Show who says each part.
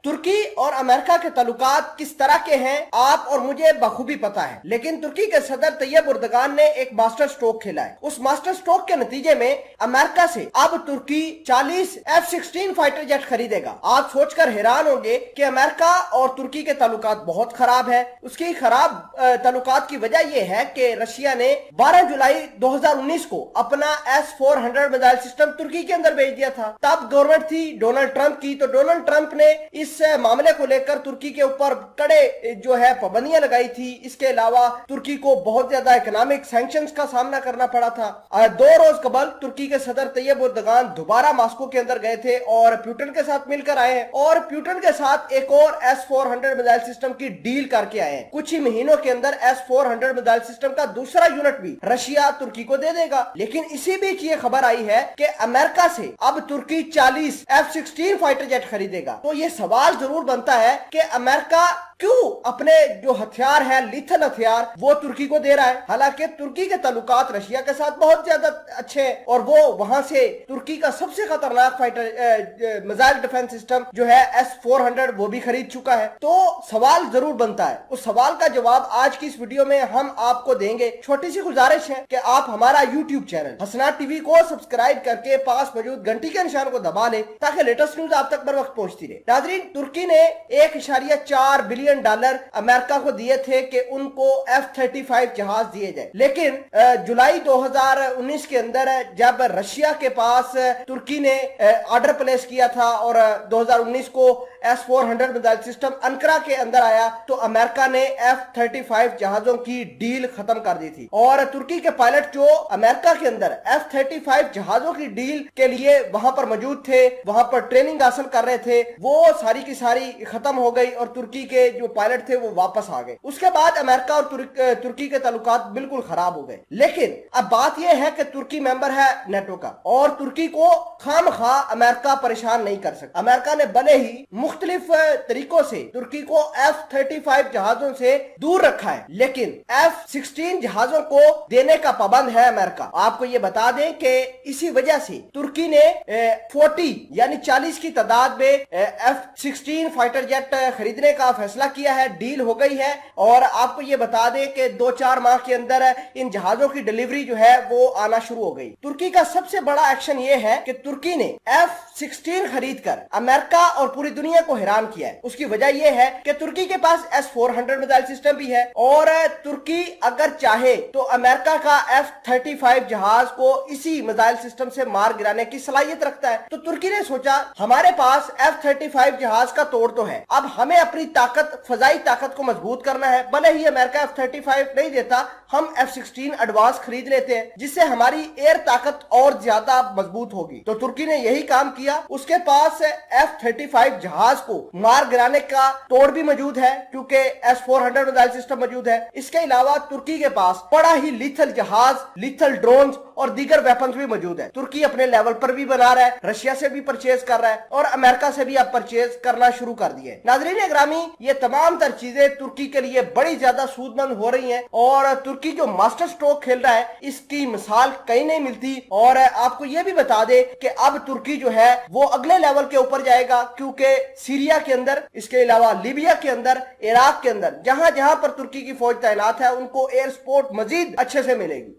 Speaker 1: ترکی اور امریکہ کے تعلقات کس طرح کے ہیں آپ اور مجھے بخوبی پتا ہے، لیکن ترکی کے صدر طیب اردگان نے ایک ماسٹر سٹروک کھیلا ہے۔ اس ماسٹر سٹروک کے نتیجے میں امریکہ سے اب ترکی 40 F-16 فائٹر جیٹ خریدے گا۔ آپ سوچ کر حیران ہوں گے کہ امریکہ اور ترکی کے تعلقات بہت خراب ہے۔ اس کی خراب تعلقات کی وجہ یہ ہے کہ رشیا نے 12 جولائی 2019 کو اپنا S-400 میزائل سسٹم ترکی کے اندر بھیج دیا تھا۔ تب گورنمنٹ تھی ڈونلڈ ٹرمپ کی، تو ڈونلڈ ٹرمپ نے اس معاملے کو لے کر ترکی کے اوپر کڑے جو ہے پابندیاں لگائی تھی۔ اس کے علاوہ ترکی کو بہت زیادہ اکنامک سینکشنز کا سامنا کرنا پڑا تھا۔ 2 روز قبل ترکی کے صدر طیب اردگان دوبارہ ماسکو کے اندر گئے تھے اور پیوٹن کے ساتھ مل کر آئے ہیں، اور پیوٹن کے ساتھ ایک اور S-400 میزائل سسٹم کی ڈیل کر کے آئے ہیں۔ کچھ ہی مہینوں کے اندر S-400 میزائل سسٹم کا دوسرا یونٹ بھی رشیا ترکی کو دے دے گا۔ لیکن اسی بیچ یہ خبر آئی ہے کہ امریکہ سے اب ترکی 40 F-16 فائٹر جیٹ خریدے گا۔ تو یہ سوال ضرور بنتا ہے کہ امریکہ کیوں اپنے جو ہتھیار ہے، لیتھل ہتھیار، وہ ترکی کو دے رہا ہے؟ حالانکہ ترکی کے تعلقات رشیا کے ساتھ بہت زیادہ اچھے ہیں، اور وہ وہاں سے ترکی کا سب سے خطرناک فائٹر میزائل ڈیفنس سسٹم جو ہے S-400 وہ بھی خرید چکا ہے۔ تو سوال ضرور بنتا ہے، اس سوال کا جواب آج کی اس ویڈیو میں ہم آپ کو دیں گے۔ چھوٹی سی گزارش ہے کہ آپ ہمارا یوٹیوب چینل حسنات ٹی وی کو سبسکرائب کر کے پاس موجود گھنٹی کے نشان کو دبا لیں تاکہ لیٹسٹ نیوز آپ تک بر وقت پہنچتی رہے۔ ناظرین، ترکی نے $1.4 بلین امریکہ کو دیے تھے کہ ان کو F-35 جہاز دیے جائے، لیکن جولائی 2019 کے اندر جب رشیا کے پاس ترکی نے آرڈر پلیس کیا تھا اور 2019 کو S-400 میزائل سسٹم انقرہ کے اندر آیا، تو امریکہ نے F-35 جہازوں کی ڈیل ختم کر دی تھی، اور ترکی کے پائلٹ جو امریکہ کے اندر F-35 جہازوں کی ڈیل کے لیے وہاں پر موجود تھے، وہاں پر ٹریننگ حاصل کر رہے تھے، وہ ساری کی ساری ختم ہو گئی اور ترکی کے جو پائلٹ تھے وہ واپس آ گئے۔ اس کے بعد امریکہ اور ترکی کے تعلقات بالکل خراب ہو گئے۔ لیکن اب بات یہ ہے کہ ترکی ممبر ہے نیٹو کا، اور ترکی کو خام خواہ امریکہ پریشان نہیں کر سکتا۔ امریکہ نے بھلے ہی مختلف طریقوں سے ترکی کو F-35 جہازوں سے دور رکھا ہے، لیکن F-16 جہازوں کو دینے کا پابند ہے امریکہ۔ آپ کو یہ بتا دیں کہ اسی وجہ سے ترکی نے 40 کی تعداد میں F-16 فائٹر جیٹ خریدنے کا فیصلہ کیا ہے، ڈیل ہو گئی ہے، اور آپ کو یہ بتا دیں کہ 2-4 ماہ کے اندر ان جہازوں کی ڈیلیوری جو ہے وہ آنا شروع ہو گئی۔ ترکی کا سب سے بڑا ایکشن یہ ہے کہ ترکی نے F-16 خرید کر امریکہ اور پوری دنیا کو حیران کیا ہے۔ اس کی وجہ یہ ہے کہ ترکی کے پاس S-400 میزائل سسٹم بھی ہے، اور ترکی اگر چاہے تو امریکہ کا F-35 جہاز کو اسی میزائل سسٹم سے مار گرانے کی صلاحیت رکھتا ہے۔ تو ترکی نے سوچا ہمارے پاس F-35 جہاز کا توڑ تو ہے، اب ہمیں اپنی فضائی طاقت کو مضبوط کرنا ہے۔ بھلے ہی امریکہ F-35 نہیں دیتا، ہم F-16 ایڈوانس خرید لیتے ہیں، جس سے ہماری ایئر طاقت اور زیادہ مضبوط ہوگی۔ تو ترکی نے یہی کام کیا، اس کے پاس F-35 جہاز کو مار گرانے کا توڑ بھی موجود ہے کیونکہ S-400 میزائل سسٹم موجود ہے۔ اس کے علاوہ ترکی کے پاس بڑا ہی لیتھل جہاز، لیتھل ڈرونز اور دیگر ویپنز بھی موجود ہے۔ ترکی اپنے لیول پر بھی بنا رہا ہے، رشیا سے بھی پرچیز کر رہا ہے، اور امریکہ سے بھی اب پرچیز کرنا شروع کر دیا ہے۔ ناظرین اکرامی، یہ تمام تر چیزیں ترکی کے لیے بڑی زیادہ سود مند ہو رہی ہیں، اور ترکی جو ماسٹر سٹروک کھیل رہا ہے اس کی مثال کہیں نہیں ملتی۔ اور آپ کو یہ بھی بتا دے کہ اب ترکی جو ہے وہ اگلے لیول کے اوپر جائے گا، کیونکہ سیریا کے اندر، اس کے علاوہ لیبیا کے اندر، عراق کے اندر، جہاں جہاں پر ترکی کی فوج تعینات ہے ان کو ایئر سپورٹ مزید اچھے سے ملے گی۔